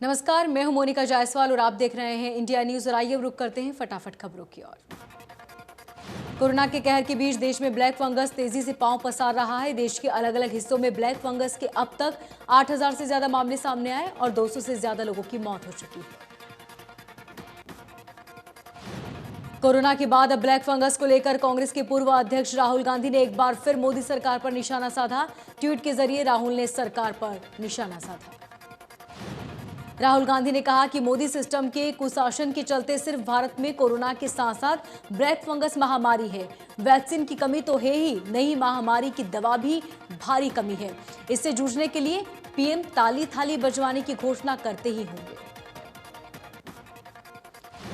नमस्कार, मैं हूं मोनिका जायसवाल और आप देख रहे हैं इंडिया न्यूज। और आइए रुक करते हैं फटाफट खबरों की ओर। कोरोना के कहर के बीच देश में ब्लैक फंगस तेजी से पांव पसार रहा है। देश के अलग अलग हिस्सों में ब्लैक फंगस के अब तक 8000 से ज्यादा मामले सामने आए और 200 से ज्यादा लोगों की मौत हो चुकी है। कोरोना के बाद अब ब्लैक फंगस को लेकर कांग्रेस के पूर्व अध्यक्ष राहुल गांधी ने एक बार फिर मोदी सरकार पर निशाना साधा। ट्वीट के जरिए राहुल ने सरकार पर निशाना साधा। राहुल गांधी ने कहा कि मोदी सिस्टम के कुशासन के चलते सिर्फ भारत में कोरोना के साथ साथ ब्लैक फंगस महामारी है। वैक्सीन की कमी तो है ही, नई महामारी की दवा भी भारी कमी है। इससे जूझने के लिए पीएम ताली थाली बजवाने की घोषणा करते ही होंगे।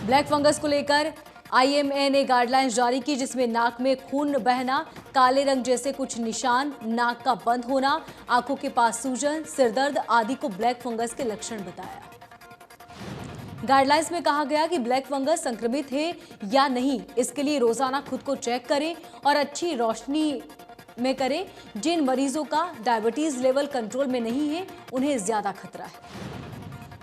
ब्लैक फंगस को लेकर आईएमए ने गाइडलाइंस जारी की, जिसमें नाक में खून बहना, काले रंग जैसे कुछ निशान, नाक का बंद होना, आंखों के पास सूजन, सिरदर्द आदि को ब्लैक फंगस के लक्षण बताया। गाइडलाइंस में कहा गया कि ब्लैक फंगस संक्रमित है या नहीं, इसके लिए रोजाना खुद को चेक करें और अच्छी रोशनी में करें। जिन मरीजों का डायबिटीज लेवल कंट्रोल में नहीं है, उन्हें ज्यादा खतरा है।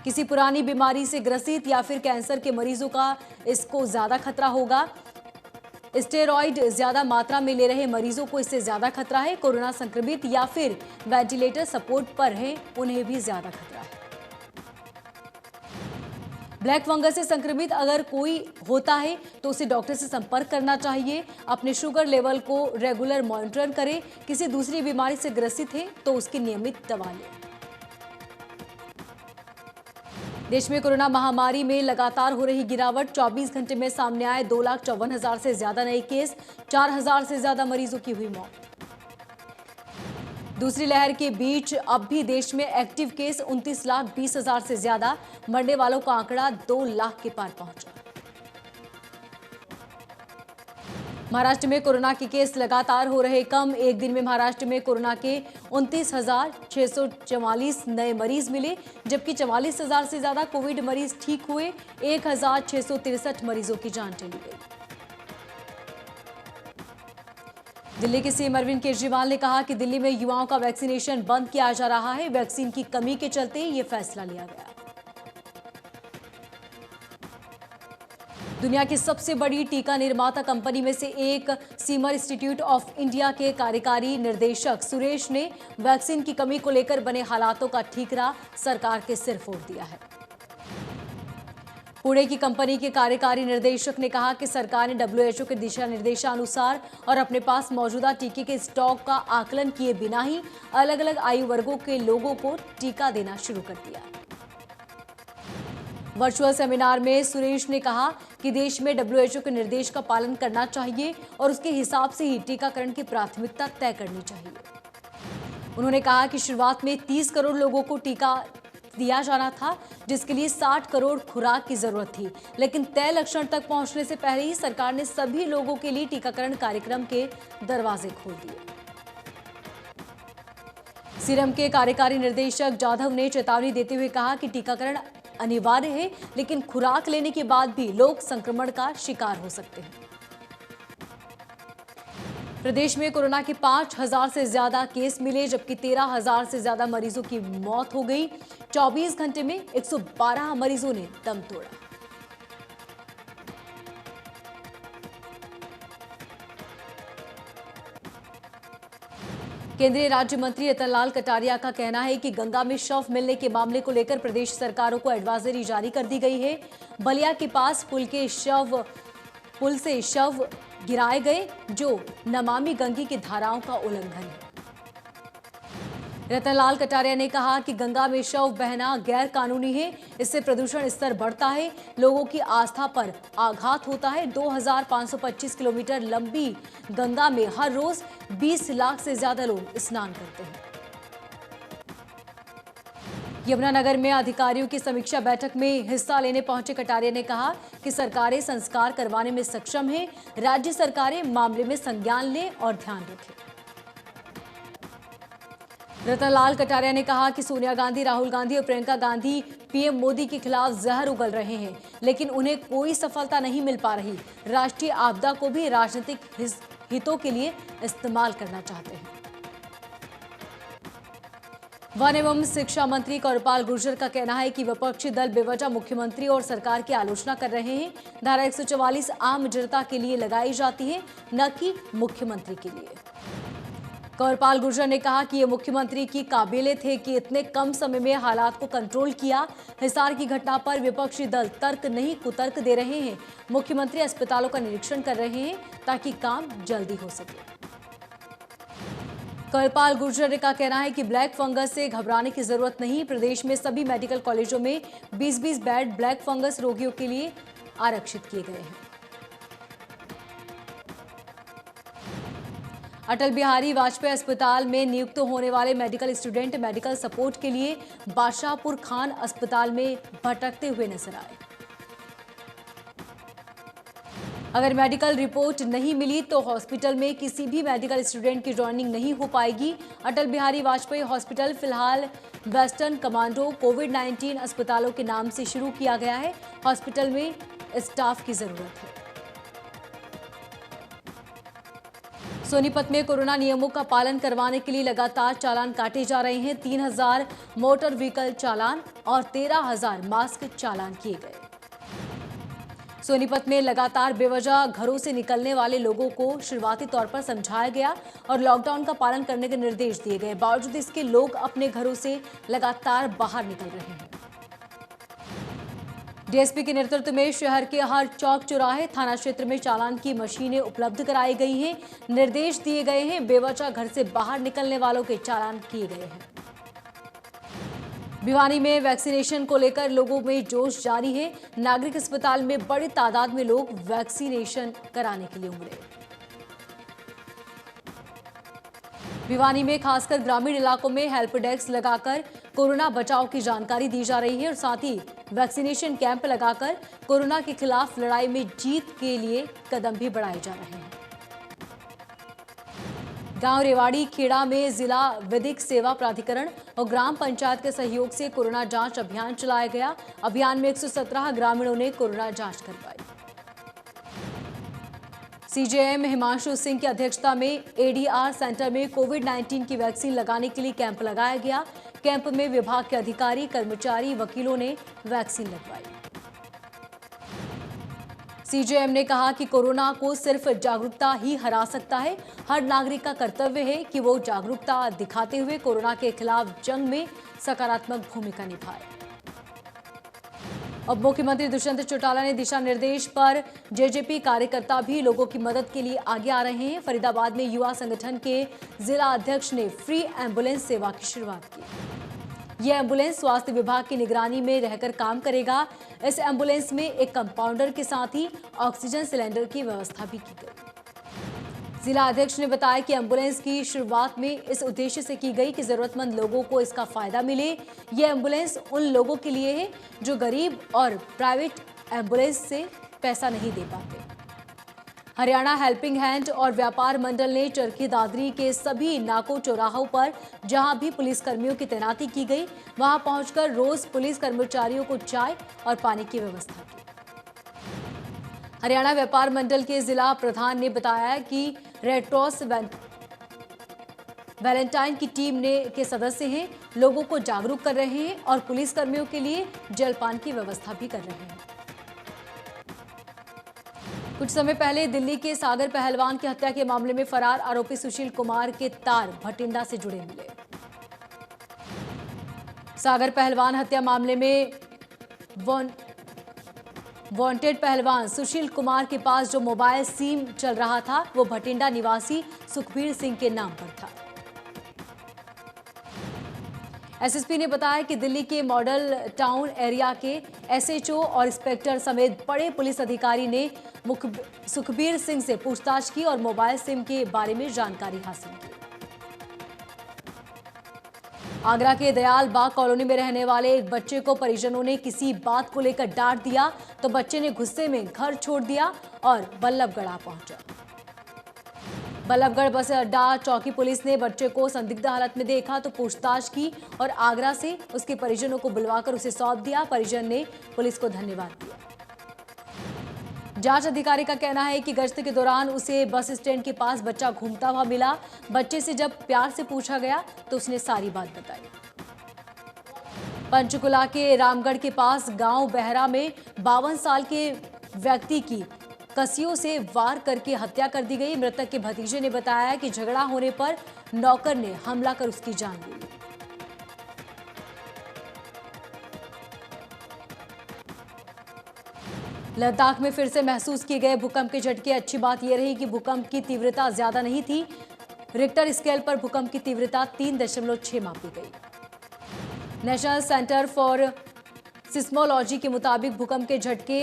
किसी पुरानी बीमारी से ग्रसित या फिर कैंसर के मरीजों का इसको ज्यादा खतरा होगा। स्टेरॉइड ज्यादा मात्रा में ले रहे मरीजों को इससे ज्यादा खतरा है। कोरोना संक्रमित या फिर वेंटिलेटर सपोर्ट पर हैं, उन्हें भी ज्यादा खतरा है। ब्लैक फंगस से संक्रमित अगर कोई होता है तो उसे डॉक्टर से संपर्क करना चाहिए। अपने शुगर लेवल को रेगुलर मॉनिटर करें। किसी दूसरी बीमारी से ग्रसित है तो उसकी नियमित दवा लें। देश में कोरोना महामारी में लगातार हो रही गिरावट। 24 घंटे में सामने आए 2,54,000 से ज्यादा नए केस, 4,000 से ज्यादा मरीजों की हुई मौत। दूसरी लहर के बीच अब भी देश में एक्टिव केस 29,20,000 से ज्यादा, मरने वालों का आंकड़ा 2 लाख के पार पहुंचा। महाराष्ट्र में कोरोना के केस लगातार हो रहे कम। एक दिन में महाराष्ट्र में कोरोना के 29,644 नए मरीज मिले, जबकि 44,000 से ज्यादा कोविड मरीज ठीक हुए। 1,663 मरीजों की जान चली गई। दिल्ली के सीएम अरविंद केजरीवाल ने कहा कि दिल्ली में युवाओं का वैक्सीनेशन बंद किया जा रहा है। वैक्सीन की कमी के चलते ये फैसला लिया गया। दुनिया की सबसे बड़ी टीका निर्माता कंपनी में से एक सीरम इंस्टीट्यूट ऑफ इंडिया के कार्यकारी निर्देशक सुरेश ने वैक्सीन की कमी को लेकर बने हालातों का ठीकरा सरकार के सिर फोड़ दिया है। पुणे की कंपनी के कार्यकारी निर्देशक ने कहा कि सरकार ने डब्ल्यूएचओ के दिशा निर्देशानुसार और अपने पास मौजूदा टीके के स्टॉक का आकलन किए बिना ही अलग अलग आयु वर्गों के लोगों को टीका देना शुरू कर दिया। वर्चुअल सेमिनार में सुरेश ने कहा कि देश में डब्ल्यूएचओ के निर्देश का पालन करना चाहिए और उसके हिसाब से ही टीकाकरण की प्राथमिकता तय करनी चाहिए। उन्होंने कहा कि शुरुआत में 30 करोड़ लोगों को टीका दिया जाना था, जिसके लिए 60 करोड़ खुराक की जरूरत थी, लेकिन तय लक्ष्य तक पहुंचने से पहले ही सरकार ने सभी लोगों के लिए टीकाकरण कार्यक्रम के दरवाजे खोल दिए। सीरम के कार्यकारी निर्देशक जाधव ने चेतावनी देते हुए कहा कि टीकाकरण अनिवार्य है, लेकिन खुराक लेने के बाद भी लोग संक्रमण का शिकार हो सकते हैं। प्रदेश में कोरोना के 5,000 से ज्यादा केस मिले, जबकि 13,000 से ज्यादा मरीजों की मौत हो गई। 24 घंटे में 112 मरीजों ने दम तोड़ा। केंद्रीय राज्य मंत्री रतनलाल कटारिया का कहना है कि गंगा में शव मिलने के मामले को लेकर प्रदेश सरकारों को एडवाइजरी जारी कर दी गई है। बलिया के पास पुल से शव गिराए गए, जो नमामि गंगे की धाराओं का उल्लंघन है। रतनलाल कटारिया ने कहा कि गंगा में शव बहना गैर कानूनी है। इससे प्रदूषण स्तर बढ़ता है, लोगों की आस्था पर आघात होता है। 2,525 किलोमीटर लंबी गंगा में हर रोज 20 लाख से ज्यादा लोग स्नान करते हैं। यमुनानगर में अधिकारियों की समीक्षा बैठक में हिस्सा लेने पहुंचे कटारिया ने कहा कि सरकारें संस्कार करवाने में सक्षम हैं। राज्य सरकारें मामले में संज्ञान लें और ध्यान रखें। रतनलाल कटारिया ने कहा कि सोनिया गांधी, राहुल गांधी और प्रियंका गांधी पीएम मोदी के खिलाफ जहर उगल रहे हैं, लेकिन उन्हें कोई सफलता नहीं मिल पा रही। राष्ट्रीय आपदा को भी राजनीतिक हितों के लिए इस्तेमाल करना चाहते हैं। वन एवं शिक्षा मंत्री कौरपाल गुर्जर का कहना है कि विपक्षी दल बेवजह मुख्यमंत्री और सरकार की आलोचना कर रहे हैं। धारा 144 आम जनता के लिए लगाई जाती है, न कि मुख्यमंत्री के लिए। कौरपाल गुर्जर ने कहा कि ये मुख्यमंत्री की काबिलियत है कि इतने कम समय में हालात को कंट्रोल किया। हिसार की घटना पर विपक्षी दल तर्क नहीं कुतर्क दे रहे हैं। मुख्यमंत्री अस्पतालों का निरीक्षण कर रहे हैं ताकि काम जल्दी हो सके। कौरपाल गुर्जर का कहना है कि ब्लैक फंगस से घबराने की जरूरत नहीं। प्रदेश में सभी मेडिकल कॉलेजों में 20-20 बेड ब्लैक फंगस रोगियों के लिए आरक्षित किए गए हैं। अटल बिहारी वाजपेयी अस्पताल में नियुक्त होने वाले मेडिकल स्टूडेंट मेडिकल सपोर्ट के लिए बादशाहपुर खान अस्पताल में भटकते हुए नजर आए। अगर मेडिकल रिपोर्ट नहीं मिली तो हॉस्पिटल में किसी भी मेडिकल स्टूडेंट की ज्वाइनिंग नहीं हो पाएगी। अटल बिहारी वाजपेयी हॉस्पिटल फिलहाल वेस्टर्न कमांडो कोविड-19 अस्पतालों के नाम से शुरू किया गया है। हॉस्पिटल में स्टाफ की जरूरत है। सोनीपत में कोरोना नियमों का पालन करवाने के लिए लगातार चालान काटे जा रहे हैं। 3000 मोटर व्हीकल चालान और 13,000 मास्क चालान किए गए। सोनीपत में लगातार बेवजह घरों से निकलने वाले लोगों को शुरुआती तौर पर समझाया गया और लॉकडाउन का पालन करने के निर्देश दिए गए। बावजूद इसके लोग अपने घरों से लगातार बाहर निकल रहे हैं। डीएसपी के नेतृत्व में शहर के हर चौक चौराहे थाना क्षेत्र में चालान की मशीनें उपलब्ध कराई गई हैं। निर्देश दिए गए हैं, बेवजह घर से बाहर निकलने वालों के चालान किए गए हैं। भिवानी में वैक्सीनेशन को लेकर लोगों में जोश जारी है। नागरिक अस्पताल में बड़ी तादाद में लोग वैक्सीनेशन कराने के लिए उमड़े। भिवानी में खासकर ग्रामीण इलाकों में हेल्प डेस्क लगाकर कोरोना बचाव की जानकारी दी जा रही है और साथ ही वैक्सीनेशन कैंप लगाकर कोरोना के खिलाफ लड़ाई में जीत के लिए कदम भी बढ़ाए जा रहे हैं। गांव रेवाड़ी खेड़ा में जिला विधिक सेवा प्राधिकरण और ग्राम पंचायत के सहयोग से कोरोना जांच अभियान चलाया गया। अभियान में 117 ग्रामीणों ने कोरोना जांच करवाई। सीजेएम हिमांशु सिंह की अध्यक्षता में एडीआर सेंटर में कोविड-19 की वैक्सीन लगाने के लिए कैंप लगाया गया। कैंप में विभाग के अधिकारी, कर्मचारी, वकीलों ने वैक्सीन लगवाई। सीजेएम ने कहा कि कोरोना को सिर्फ जागरूकता ही हरा सकता है। हर नागरिक का कर्तव्य है कि वो जागरूकता दिखाते हुए कोरोना के खिलाफ जंग में सकारात्मक भूमिका निभाए। अब मुख्यमंत्री दुष्यंत चौटाला ने दिशा निर्देश पर जेजेपी कार्यकर्ता भी लोगों की मदद के लिए आगे आ रहे हैं। फरीदाबाद में युवा संगठन के जिला अध्यक्ष ने फ्री एम्बुलेंस सेवा की शुरुआत की। यह एम्बुलेंस स्वास्थ्य विभाग की निगरानी में रहकर काम करेगा। इस एम्बुलेंस में एक कंपाउंडर के साथ ही ऑक्सीजन सिलेंडर की व्यवस्था भी की गई। जिला अध्यक्ष ने बताया कि एम्बुलेंस की शुरुआत में इस उद्देश्य से की गई कि जरूरतमंद लोगों को इसका फायदा मिले। यह एम्बुलेंस उन लोगों के लिए है जो गरीब और प्राइवेट एम्बुलेंस से पैसा नहीं दे पाते। हरियाणा हेल्पिंग हैंड और व्यापार मंडल ने चरखी दादरी के सभी नाकों चौराहों पर जहां भी पुलिस कर्मियों की तैनाती की गई, वहां पहुंचकर रोज पुलिस कर्मचारियों को चाय और पानी की व्यवस्था की। हरियाणा व्यापार मंडल के जिला प्रधान ने बताया कि रेड क्रॉस वैलेंटाइन की टीम के सदस्य हैं, लोगों को जागरूक कर रहे हैं और पुलिस कर्मियों के लिए जलपान की व्यवस्था भी कर रहे हैं। कुछ समय पहले दिल्ली के सागर पहलवान की हत्या के मामले में फरार आरोपी सुशील कुमार के तार भटिंडा से जुड़े मिले। सागर पहलवान हत्या मामले में वांटेड पहलवान सुशील कुमार के पास जो मोबाइल सिम चल रहा था वो भटिंडा निवासी सुखबीर सिंह के नाम पर था। एसएसपी ने बताया कि दिल्ली के मॉडल टाउन एरिया के एसएचओ और इंस्पेक्टर समेत बड़े पुलिस अधिकारी ने सुखबीर सिंह से पूछताछ की और मोबाइल सिम के बारे में जानकारी हासिल की। आगरा के दयाल बाग कॉलोनी में रहने वाले एक बच्चे को परिजनों ने किसी बात को लेकर डांट दिया तो बच्चे ने गुस्से में घर छोड़ दिया और बल्लभगढ़ आ पहुंचा। बल्लभगढ़ बस अड्डा चौकी पुलिस ने बच्चे को संदिग्ध हालत में देखा तो पूछताछ की और आगरा से उसके परिजनों को बुलवाकर उसे सौंप दिया। परिजन ने पुलिस को धन्यवाद दिया। जांच अधिकारी का कहना है कि गश्त के दौरान उसे बस स्टैंड के पास बच्चा घूमता हुआ मिला। बच्चे से जब प्यार से पूछा गया तो उसने सारी बात बताई। पंचकुला के रामगढ़ के पास गांव बहरा में 52 साल के व्यक्ति की कसियों से वार करके हत्या कर दी गई। मृतक के भतीजे ने बताया कि झगड़ा होने पर नौकर ने हमला कर उसकी जान ली। लद्दाख में फिर से महसूस किए गए भूकंप के झटके। अच्छी बात यह रही कि भूकंप की तीव्रता ज्यादा नहीं थी। रिक्टर स्केल पर भूकंप की तीव्रता 3.6 मापी गई। नेशनल सेंटर फॉर सिस्मोलॉजी के मुताबिक भूकंप के झटके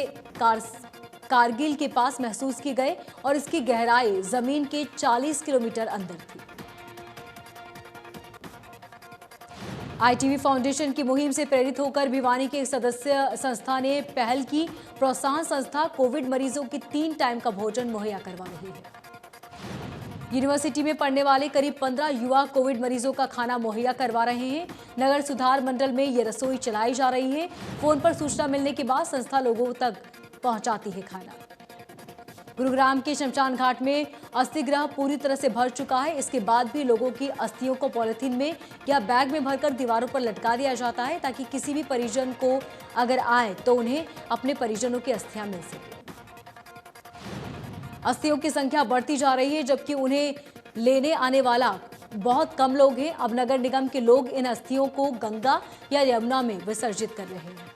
कारगिल के पास महसूस किए गए और इसकी गहराई जमीन के 40 किलोमीटर अंदर थी। आईटीवी फाउंडेशन की मुहिम से प्रेरित होकर भिवानी के एक सदस्य संस्था ने पहल की। प्रोत्साहन संस्था कोविड मरीजों की 3 टाइम का भोजन मुहैया करवा रही है। यूनिवर्सिटी में पढ़ने वाले करीब 15 युवा कोविड मरीजों का खाना मुहैया करवा रहे हैं। नगर सुधार मंडल में ये रसोई चलाई जा रही है। फोन पर सूचना मिलने के बाद संस्था लोगों तक पहुंचाती है खाना। गुरुग्राम के शमशान घाट में अस्थि गृह पूरी तरह से भर चुका है। इसके बाद भी लोगों की अस्थियों को पॉलिथीन में या बैग में भरकर दीवारों पर लटका दिया जाता है ताकि किसी भी परिजन को अगर आए तो उन्हें अपने परिजनों की अस्थियां मिल सके। अस्थियों की संख्या बढ़ती जा रही है जबकि उन्हें लेने आने वाला बहुत कम लोग हैं। अब नगर निगम के लोग इन अस्थियों को गंगा या यमुना में विसर्जित कर रहे हैं।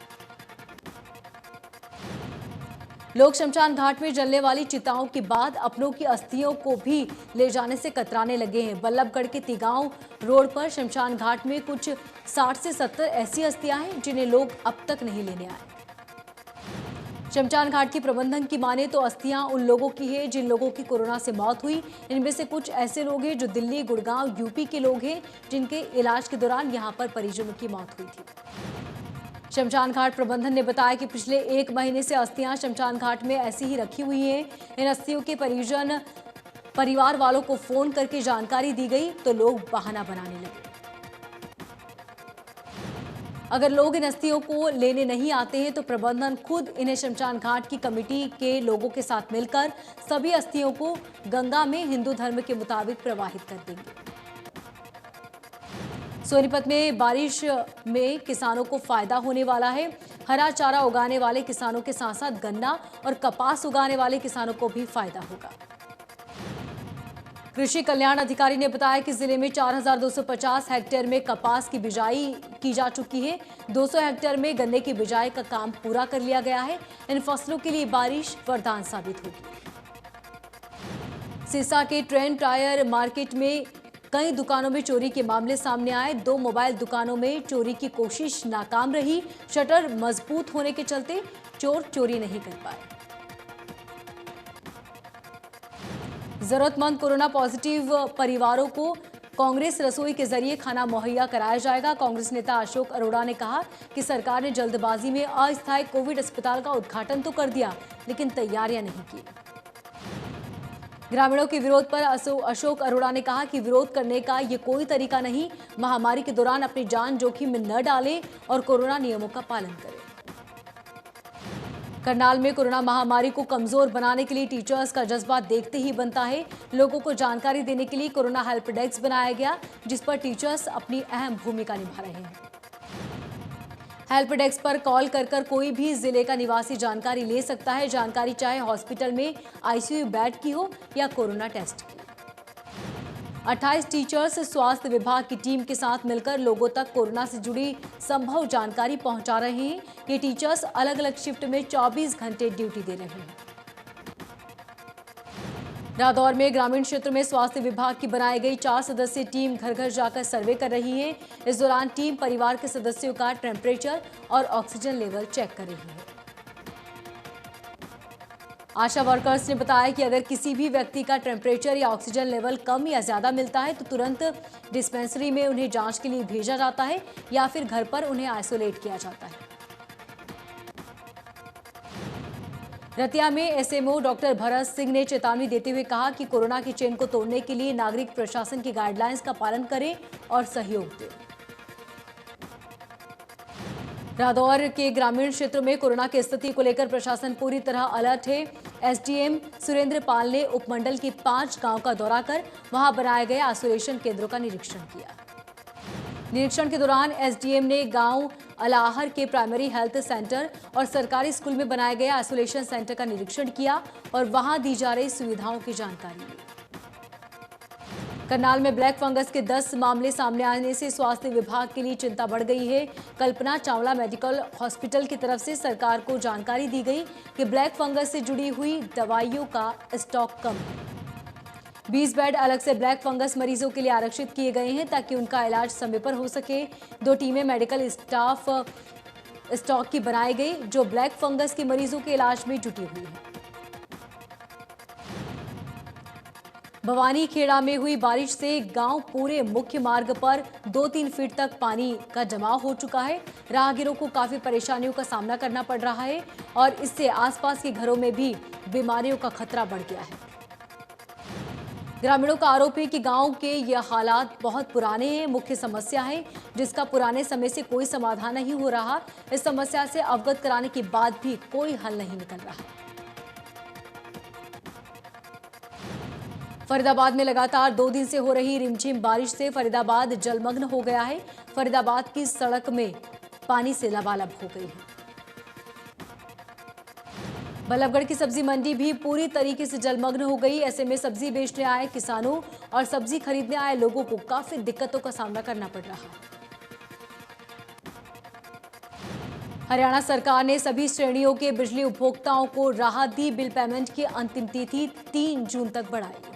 लोग शमशान घाट में जलने वाली चिताओं के बाद अपनों की अस्थियों को भी ले जाने से कतराने लगे हैं। बल्लभगढ़ के तिगांव रोड पर शमशान घाट में कुछ 60 से 70 ऐसी अस्थियां हैं जिन्हें लोग अब तक नहीं लेने आए। शमशान घाट के प्रबंधन की माने तो अस्थियां उन लोगों की है जिन लोगों की कोरोना से मौत हुई। इनमें से कुछ ऐसे लोग हैं जो दिल्ली, गुड़गांव, यूपी के लोग हैं जिनके इलाज के दौरान यहां पर परिजनों की मौत हुई थी। शमशान घाट प्रबंधन ने बताया कि पिछले 1 महीने से अस्थियां शमशान घाट में ऐसी ही रखी हुई हैं। इन अस्थियों के परिवार वालों को फोन करके जानकारी दी गई तो लोग बहाना बनाने लगे। अगर लोग इन अस्थियों को लेने नहीं आते हैं तो प्रबंधन खुद इन्हें शमशान घाट की कमेटी के लोगों के साथ मिलकर सभी अस्थियों को गंगा में हिंदू धर्म के मुताबिक प्रवाहित कर देंगे। सोनीपत में बारिश में किसानों को फायदा होने वाला है। हरा चारा उगाने वाले किसानों के साथ साथ गन्ना और कपास उगाने वाले किसानों को भी फायदा होगा। कृषि कल्याण अधिकारी ने बताया कि जिले में 4250 हेक्टेयर में कपास की बिजाई की जा चुकी है। 200 हेक्टेयर में गन्ने की बिजाई का काम पूरा कर लिया गया है। इन फसलों के लिए बारिश वरदान साबित होगी। सिरसा के ट्रेंड टायर मार्केट में कई दुकानों में चोरी के मामले सामने आए। 2 मोबाइल दुकानों में चोरी की कोशिश नाकाम रही। शटर मजबूत होने के चलते चोर चोरी नहीं कर पाए। जरूरतमंद कोरोना पॉजिटिव परिवारों को कांग्रेस रसोई के जरिए खाना मुहैया कराया जाएगा। कांग्रेस नेता अशोक अरोड़ा ने कहा कि सरकार ने जल्दबाजी में अस्थायी कोविड अस्पताल का उद्घाटन तो कर दिया लेकिन तैयारियां नहीं की। ग्रामीणों के विरोध पर अशोक अरोड़ा ने कहा कि विरोध करने का ये कोई तरीका नहीं। महामारी के दौरान अपनी जान जोखिम में न डालें और कोरोना नियमों का पालन करें। करनाल में कोरोना महामारी को कमजोर बनाने के लिए टीचर्स का जज्बा देखते ही बनता है। लोगों को जानकारी देने के लिए कोरोना हेल्प डेस्क बनाया गया जिस पर टीचर्स अपनी अहम भूमिका निभा रहे हैं। हेल्प डेस्क पर कॉल कर कोई भी जिले का निवासी जानकारी ले सकता है। जानकारी चाहे हॉस्पिटल में आईसीयू बेड की हो या कोरोना टेस्ट की। 28 टीचर्स स्वास्थ्य विभाग की टीम के साथ मिलकर लोगों तक कोरोना से जुड़ी संभव जानकारी पहुंचा रहे हैं। ये टीचर्स अलग अलग शिफ्ट में 24 घंटे ड्यूटी दे रहे हैं। रादौर में ग्रामीण क्षेत्र में स्वास्थ्य विभाग की बनाई गई 4 सदस्यीय टीम घर घर जाकर सर्वे कर रही है। इस दौरान टीम परिवार के सदस्यों का टेम्परेचर और ऑक्सीजन लेवल चेक कर रही है। आशा वर्कर्स ने बताया कि अगर किसी भी व्यक्ति का टेम्परेचर या ऑक्सीजन लेवल कम या ज्यादा मिलता है तो तुरंत डिस्पेंसरी में उन्हें जांच के लिए भेजा जाता है या फिर घर पर उन्हें आइसोलेट किया जाता है। रतिया में एसएमओ डॉक्टर भरत सिंह ने चेतावनी देते हुए कहा कि कोरोना की चेन को तोड़ने के लिए नागरिक प्रशासन की गाइडलाइंस का पालन करें और सहयोग दें। रादौर के ग्रामीण क्षेत्र में कोरोना की स्थिति को लेकर प्रशासन पूरी तरह अलर्ट है। एसडीएम सुरेंद्र पाल ने उपमंडल के 5 गांव का दौरा कर वहां बनाए गए आइसोलेशन केंद्रों का निरीक्षण किया। निरीक्षण के दौरान एसडीएम ने गांव अलाहर के प्राइमरी हेल्थ सेंटर और सरकारी स्कूल में बनाए गए आइसोलेशन सेंटर का निरीक्षण किया और वहां दी जा रही सुविधाओं की जानकारी ली। करनाल में ब्लैक फंगस के 10 मामले सामने आने से स्वास्थ्य विभाग के लिए चिंता बढ़ गई है। कल्पना चावला मेडिकल हॉस्पिटल की तरफ से सरकार को जानकारी दी गई कि ब्लैक फंगस से जुड़ी हुई दवाइयों का स्टॉक कम है। 20 बेड अलग से ब्लैक फंगस मरीजों के लिए आरक्षित किए गए हैं ताकि उनका इलाज समय पर हो सके। 2 टीमें मेडिकल स्टाफ स्टॉक की बनाई गई जो ब्लैक फंगस के मरीजों के इलाज में जुटी हुई है। भवानी खेड़ा में हुई बारिश से गांव पूरे मुख्य मार्ग पर 2-3 फीट तक पानी का जमाव हो चुका है। राहगीरों को काफी परेशानियों का सामना करना पड़ रहा है और इससे आसपास के घरों में भी बीमारियों का खतरा बढ़ गया है। ग्रामीणों का आरोप है कि गांव के ये हालात बहुत पुराने हैं। मुख्य समस्या है जिसका पुराने समय से कोई समाधान नहीं हो रहा। इस समस्या से अवगत कराने के बाद भी कोई हल नहीं निकल रहा। फरीदाबाद में लगातार 2 दिन से हो रही रिमझिम बारिश से फरीदाबाद जलमग्न हो गया है। फरीदाबाद की सड़क में पानी से लबालब हो गई है। बल्लभगढ़ की सब्जी मंडी भी पूरी तरीके से जलमग्न हो गई। ऐसे में सब्जी बेचने आए किसानों और सब्जी खरीदने आए लोगों को काफी दिक्कतों का सामना करना पड़ रहा है। हरियाणा सरकार ने सभी श्रेणियों के बिजली उपभोक्ताओं को राहत दी। बिल पेमेंट की अंतिम तिथि 3 जून तक बढ़ाई।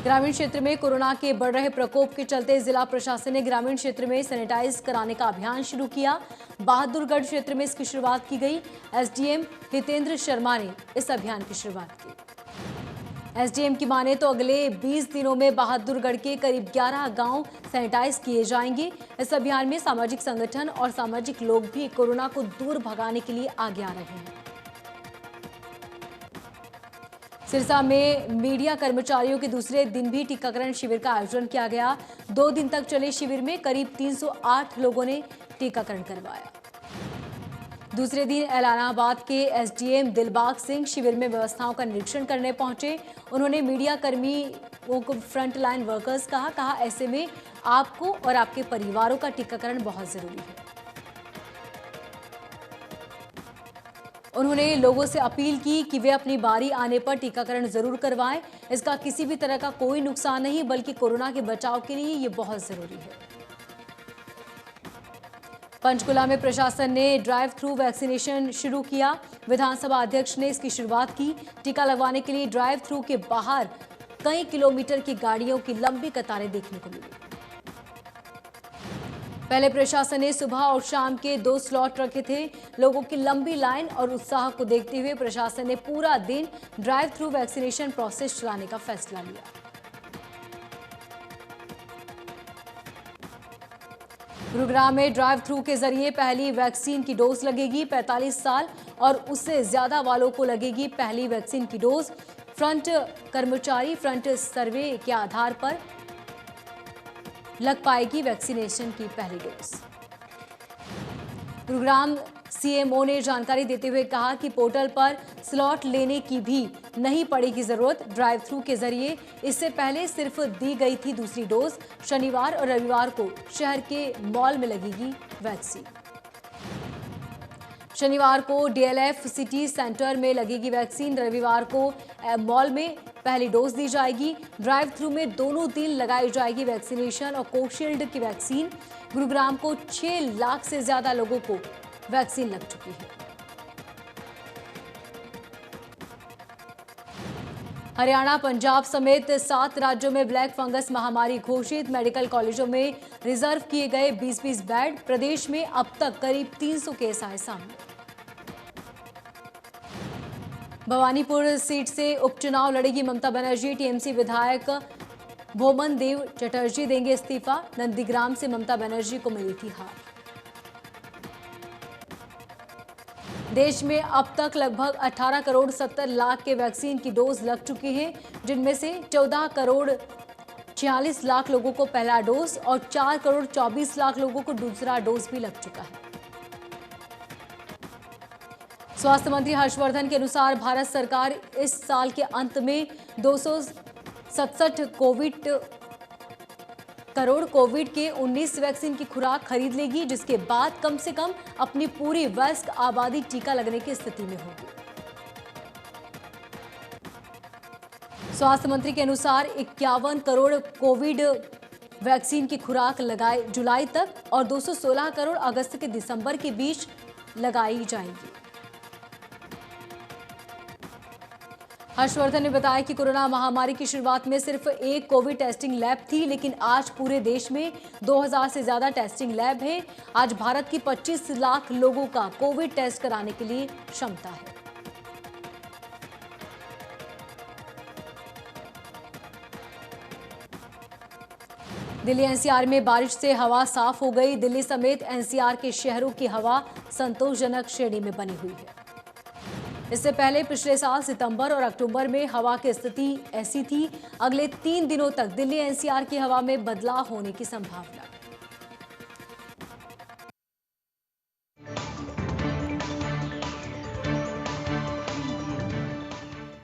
ग्रामीण क्षेत्र में कोरोना के बढ़ रहे प्रकोप के चलते जिला प्रशासन ने ग्रामीण क्षेत्र में सैनिटाइज कराने का अभियान शुरू किया। बहादुरगढ़ क्षेत्र में इसकी शुरुआत की गई। एसडीएम हितेंद्र शर्मा ने इस अभियान की शुरुआत की। एसडीएम की माने तो अगले 20 दिनों में बहादुरगढ़ के करीब 11 गांव सैनिटाइज किए जाएंगे। इस अभियान में सामाजिक संगठन और सामाजिक लोग भी कोरोना को दूर भगाने के लिए आगे आ रहे हैं। सिरसा में मीडिया कर्मचारियों के दूसरे दिन भी टीकाकरण शिविर का आयोजन किया गया। 2 दिन तक चले शिविर में करीब 308 लोगों ने टीकाकरण करवाया। दूसरे दिन एलानाबाद के एसडीएम दिलबाग सिंह शिविर में व्यवस्थाओं का निरीक्षण करने पहुंचे। उन्होंने मीडिया कर्मियों को फ्रंट लाइन वर्कर्स कहा ऐसे में आपको और आपके परिवारों का टीकाकरण बहुत जरूरी है। उन्होंने लोगों से अपील की कि वे अपनी बारी आने पर टीकाकरण जरूर करवाएं। इसका किसी भी तरह का कोई नुकसान नहीं बल्कि कोरोना के बचाव के लिए ये बहुत जरूरी है। पंचकुला में प्रशासन ने ड्राइव थ्रू वैक्सीनेशन शुरू किया। विधानसभा अध्यक्ष ने इसकी शुरुआत की। टीका लगवाने के लिए ड्राइव थ्रू के बाहर कई किलोमीटर की गाड़ियों की लंबी कतारें देखने को मिली। पहले प्रशासन ने सुबह और शाम के 2 स्लॉट रखे थे। लोगों की लंबी लाइन और उत्साह को देखते हुए प्रशासन ने पूरा दिन ड्राइव थ्रू वैक्सीनेशन प्रोसेस चलाने का फैसला लिया। गुरुग्राम में ड्राइव थ्रू के जरिए पहली वैक्सीन की डोज लगेगी। 45 साल और उससे ज्यादा वालों को लगेगी पहली वैक्सीन की डोज। फ्रंट कर्मचारी फ्रंट सर्वे के आधार पर लग पाएगी वैक्सीनेशन की पहली डोज। गुरुग्राम सीएमओ ने जानकारी देते हुए कहा कि पोर्टल पर स्लॉट लेने की भी नहीं पड़ेगी जरूरत। ड्राइव थ्रू के जरिए इससे पहले सिर्फ दी गई थी दूसरी डोज। शनिवार और रविवार को शहर के मॉल में लगेगी वैक्सीन। शनिवार को डीएलएफ सिटी सेंटर में लगेगी वैक्सीन। रविवार को मॉल में पहली डोज दी जाएगी। ड्राइव थ्रू में दोनों दिन लगाई जाएगी वैक्सीनेशन और कोविशील्ड की वैक्सीन। गुरुग्राम को 6 लाख से ज्यादा लोगों को वैक्सीन लग चुकी है। हरियाणा पंजाब समेत 7 राज्यों में ब्लैक फंगस महामारी घोषित। मेडिकल कॉलेजों में रिजर्व किए गए 20-20 बेड। प्रदेश में अब तक करीब 300 केस आए सामने। भवानीपुर सीट से उपचुनाव लड़ेगी ममता बनर्जी। टीएमसी विधायक भोमन देव चटर्जी देंगे इस्तीफा। नंदीग्राम से ममता बनर्जी को मिली थी हार। देश में अब तक लगभग 18 करोड़ 70 लाख के वैक्सीन की डोज लग चुकी हैं, जिनमें से 14 करोड़ 46 लाख लोगों को पहला डोज और 4 करोड़ 24 लाख लोगों को दूसरा डोज भी लग चुका है। स्वास्थ्य मंत्री हर्षवर्धन के अनुसार भारत सरकार इस साल के अंत में 267 कोविड करोड़ कोविड के 19 वैक्सीन की खुराक खरीद लेगी, जिसके बाद कम से कम अपनी पूरी वयस्क आबादी टीका लगने की स्थिति में होगी। स्वास्थ्य मंत्री के अनुसार 51 करोड़ कोविड वैक्सीन की खुराक लगाई जुलाई तक और 216 करोड़ अगस्त के दिसंबर के बीच लगाई जाएगी। हर्षवर्धन ने बताया कि कोरोना महामारी की शुरुआत में सिर्फ एक कोविड टेस्टिंग लैब थी, लेकिन आज पूरे देश में 2000 से ज्यादा टेस्टिंग लैब है। आज भारत की 25 लाख लोगों का कोविड टेस्ट कराने के लिए क्षमता है। दिल्ली एनसीआर में बारिश से हवा साफ हो गई। दिल्ली समेत एनसीआर के शहरों की हवा संतोषजनक श्रेणी में बनी हुई है। इससे पहले पिछले साल सितंबर और अक्टूबर में हवा की स्थिति ऐसी थी। अगले 3 दिनों तक दिल्ली एनसीआर की हवा में बदलाव होने की संभावना।